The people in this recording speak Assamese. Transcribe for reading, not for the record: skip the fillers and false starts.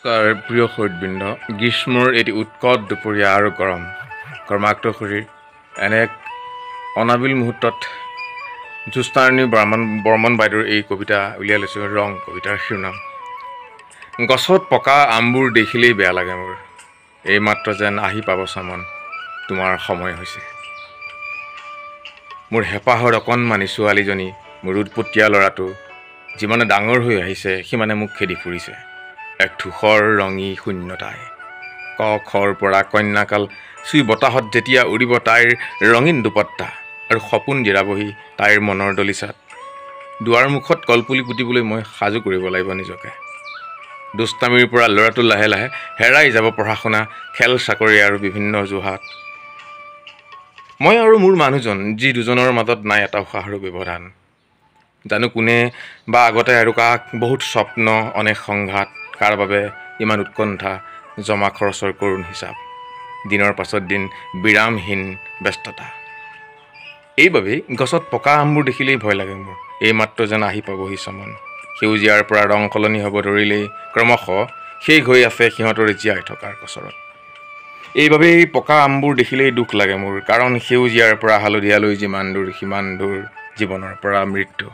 প্ৰিয় শহীদবৃন্দ, গ্ৰীষ্মৰ এটি উৎকট দুপৰীয়া আৰু গৰম কৰ্মাক্ত শৰীৰ এনে এক অনাবিল মুহূৰ্তত জ্যোৎস্নাৰাণী বৰ্মন বাইদেউৰ এই কবিতা উলিয়াই লৈছোঁ। ৰং কবিতাৰ শিৰোনাম। গছত পকা আমবোৰ দেখিলেই বেয়া লাগে মোৰ, এইমাত্ৰ যেন আহি পাব চামন, তোমাৰ সময় হৈছে। মোৰ হেঁপাহৰ অকণমানি ছোৱালীজনী, মোৰ উৎপতীয়া ল'ৰাটো, যিমানে ডাঙৰ হৈ আহিছে সিমানে মোক খেদি ফুৰিছে এক ধূসৰ ৰঙী শূন্যতাই। ক খৰ পৰা কন্যাকাল চুই বতাহত যেতিয়া উৰিব তাইৰ ৰঙীন দুপত্তা, আৰু সপোন জিৰাবহি তাইৰ মনৰ দলিচাত, দুৱাৰ মুখত কলপুলি পুতিবলৈ মই সাজু কৰিব লাগিব নিজকে। দুষ্টামিৰ পৰা ল'ৰাটো লাহে লাহে হেৰাই যাব পঢ়া শুনা, খেল চাকৰি আৰু বিভিন্ন অজুহাত। মই আৰু মোৰ মানুহজন, যি দুজনৰ মাজত নাই এটা উশাহৰো ব্যৱধান। জানো কোনে বা আগতে আৰু কাক, বহুত স্বপ্ন, অনেক সংঘাত, কাৰ বাবে ইমান উৎকণ্ঠা, জমা খৰচৰ কৰুণ হিচাপ, দিনৰ পাছত দিন বিৰামহীন ব্যস্ততা। এইবাবেই গছত পকা আমবোৰ দেখিলেই ভয় লাগে মোৰ, এইমাত্ৰ যেন আহি পাবহি চমন। সেউজীয়াৰ পৰা ৰং সলনি হ'ব ধৰিলেই ক্ৰমশ শেষ হৈ আছে সিহঁতৰ জীয়াই থকাৰ কচৰত। এইবাবেই পকা আমবোৰ দেখিলেই দুখ লাগে মোৰ, কাৰণ সেউজীয়াৰ পৰা হালধীয়ালৈ যিমান দূৰ সিমান দূৰ জীৱনৰ পৰা মৃত্যু।